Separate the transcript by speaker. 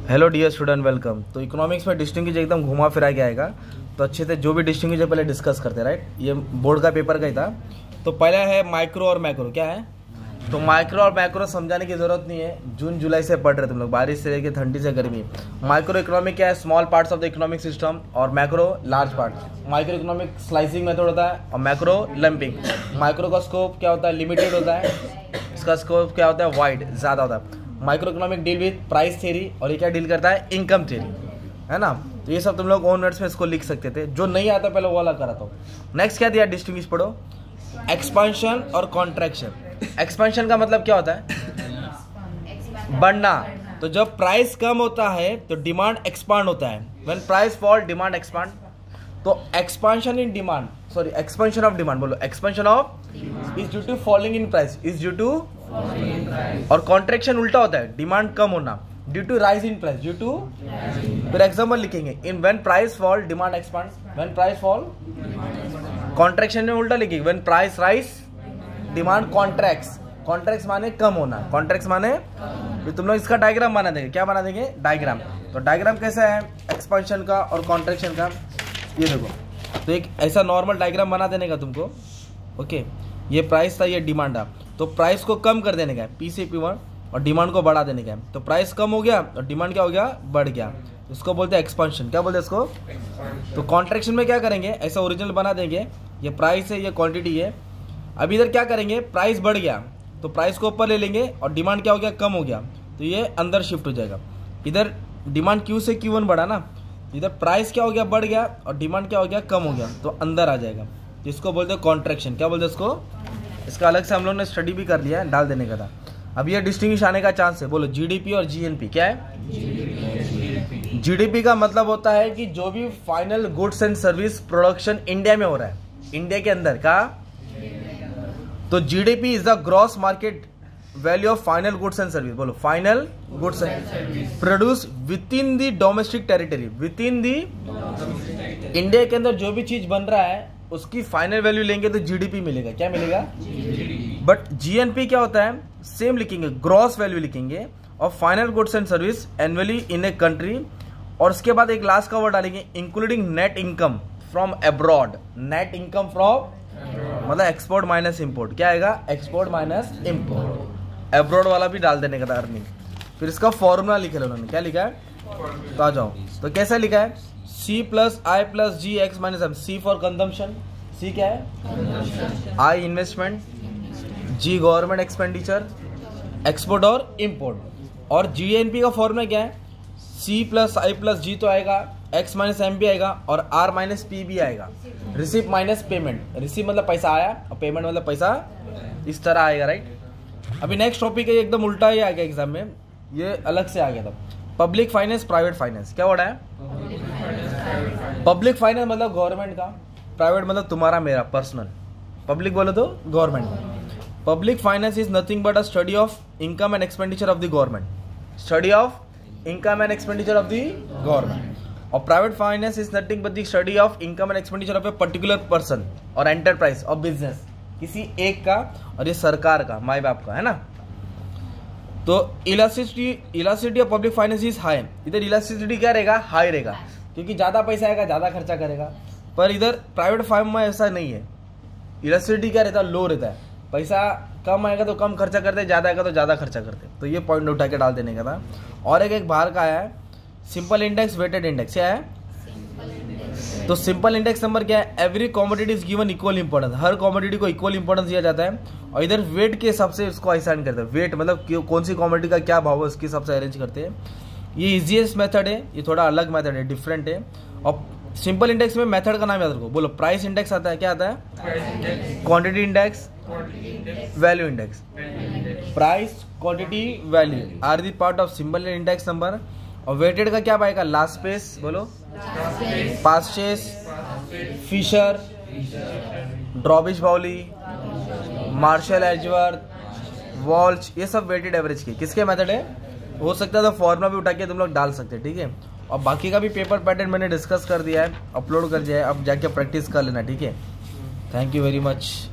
Speaker 1: Hello dear student, welcome. तो economics में distinguish एकदम घुमा फिरा के आएगा, तो अच्छे से जो भी डिस्टिंग्विश है पहले डिस्कस करते हैं, राइट। ये बोर्ड का पेपर का ही था। तो पहला है माइक्रो और मैक्रो। क्या है? तो माइक्रो और मैक्रो समझाने की जरूरत नहीं है, जून जुलाई से पढ़ रहे तुम लोग, बारिश से लेकर ठंडी से गर्मी। माइक्रो इकोनॉमिक क्या है? Small parts of the economic system, और macro large part. Micro economic slicing method होता है और मैक्रो लंपिंग। माइक्रो का स्कोप क्या होता है? लिमिटेड होता है। इसका स्कोप क्या होता है? वाइड, ज़्यादा होता है। Micro economic deal with price theory, और ये क्या डील करता है? इनकम थ्योरी, है ना। तो ये सब तुम लोग ओन वर्ड्स में इसको लिख सकते थे। जो नहीं आता पहले वो वाला कराता हूँ। नेक्स्ट क्या दिया? डिस्टिंग्विश पढ़ो। एक्सपांशन और कॉन्ट्रैक्शन। एक्सपांशन का मतलब क्या होता है? बढ़ना। तो जब प्राइस कम होता है तो डिमांड एक्सपांड होता है। When price fall demand expand. तो expansion in demand, sorry expansion of demand बोलो। Expansion of is due to falling in price, is due to. और कॉन्ट्रैक्शन उल्टा होता है, डिमांड कम होना, due to rise in price, due to. फिर example लिखेंगे, in when price fall demand expand, when price fall. Contraction में उल्टा लिखेंगे, when price rise demand contracts. Contracts माने कम होना, कॉन्ट्रैक्ट्स माने। तो तुम लोग इसका डायग्राम बना देंगे। क्या बना देंगे? डायग्राम। तो डायग्राम कैसा है एक्सपांशन का और कॉन्ट्रैक्शन का? ये देखो, तो एक ऐसा नॉर्मल डायग्राम बना देने का तुमको। ओके, ये प्राइस था, ये डिमांड था। तो प्राइस को कम कर देने का है, पी से P1, और डिमांड को बढ़ा देने का है। तो प्राइस कम हो गया और डिमांड क्या हो गया? बढ़ गया। इसको बोलते हैं एक्सपांशन। क्या बोलते हैं इसको? तो कॉन्ट्रैक्शन में क्या करेंगे? ऐसा ओरिजिनल बना देंगे, ये प्राइस है, ये क्वांटिटी है। अब इधर क्या करेंगे? प्राइस बढ़ गया तो प्राइस को ऊपर ले लेंगे, और डिमांड क्या हो गया? कम हो गया, तो ये अंदर शिफ्ट हो जाएगा। इधर डिमांड Q से Q1 बढ़ा ना, इधर प्राइस क्या हो गया? बढ़ गया, और डिमांड क्या हो गया? कम हो गया, तो अंदर आ जाएगा। तो इसको बोलते हैं कॉन्ट्रैक्शन। क्या बोलते हैं इसको? इसका अलग से हम लोग ने स्टडी भी कर लिया है, डाल देने का था। अब ये डिस्टिंग्विश आने का चांस है। बोलो जीडीपी और जीएनपी। क्या है? जीडीपी का मतलब होता है कि जो भी final goods and service production India में हो रहा है, इंडिया के अंदर का। तो GDP is the gross market value of final goods and service. बोलो final goods and produce within the domestic territory. Within the India के अंदर जो भी चीज बन रहा है उसकी फाइनल वैल्यू लेंगे तो जीडीपी मिलेगा। क्या मिलेगा? बट जीएनपी क्या होता है? सेम लिखेंगे, ग्रॉस वैल्यू लिखेंगे of final goods and service annually in a country, और उसके बाद एक लास्ट का वर्ड डालेंगे, including net income from abroad. Net income from मतलब एक्सपोर्ट माइनस इम्पोर्ट। क्या आएगा? Export minus import. अब्रॉड वाला भी डाल देने का था, अर्निंग। फिर इसका फॉर्मूला लिखा है उन्होंने। क्या लिखा है? तो आ जाओ, तो कैसा लिखा है? C plus I plus G X minus M. C for consumption, C क्या है? I investment, G government expenditure, export और इम्पोर्ट। और जीएनपी का फॉर्मूला क्या है? C plus I plus G तो आएगा, एक्स माइनस एम भी आएगा, और आर माइनस पी भी आएगा। Receive minus payment. रिसीव मतलब पैसा आया, और पेमेंट मतलब पैसा इस तरह आएगा, राइट। अभी नेक्स्ट टॉपिक है, एकदम उल्टा ही आ गया एग्जाम में, ये अलग से आ गया था। Public finance, private finance. क्या वर्ड है? पब्लिक फाइनेंस मतलब गवर्नमेंट का, प्राइवेट मतलब तुम्हारा मेरा पर्सनल। पब्लिक बोलो तो government. Public finance is nothing but a study of income and expenditure of the government. Study of income and expenditure of the government. और private finance is nothing but the study of income and expenditure of a particular person और enterprise और business, किसी एक का, और ये सरकार का, माई बाप का, है ना। तो elasticity of public finance is high. इधर इलास्टिसिटी क्या रहेगा? हाई रहेगा, क्योंकि ज्यादा पैसा आएगा, ज्यादा खर्चा करेगा। पर इधर प्राइवेट फार्म में ऐसा नहीं है। इलास्टिसिटी क्या रहता है? लो रहता है। पैसा कम आएगा तो कम खर्चा करते, ज्यादा आएगा तो ज्यादा खर्चा करते। तो ये पॉइंट उठा के डाल देने का था। और एक बाहर का आया है, सिंपल इंडेक्स, वेटेड इंडेक्स। क्या है? तो सिंपल इंडेक्स नंबर क्या है? Every commodity is given equal importance. Her commodity को इक्वल इंपॉर्टेंस दिया जाता है, और इधर वेट के हिसाब से इसको असाइन करते हैं। वेट मतलब कौन सी कॉमोडिटी का क्या भाव है उसके हिसाब से अरेंज करते हैं। ये इजीएस्ट मेथड है, ये थोड़ा अलग मेथड है, डिफरेंट है। और सिंपल इंडेक्स में मेथड का नाम याद रखो। बोलो प्राइस इंडेक्स आता है। क्या आता है? Quantity index, value index. Price, quantity, value are the part of simple index number. और वेटेड का क्या पाएगा? लास्ट स्पेस, बोलो पास्चेस, फिशर, ड्रॉबिश बाउली, मार्शल एजवर्थ, वॉल्च, ये सब वेटेड एवरेज के किसके मेथड है? हो सकता है तो फॉर्मूला भी उठा के तुम लोग डाल सकते हैं, ठीक है। और बाकी का भी पेपर पैटर्न मैंने डिस्कस कर दिया है, अपलोड कर दिया है, अब जाके प्रैक्टिस कर लेना, ठीक है। Thank you very much.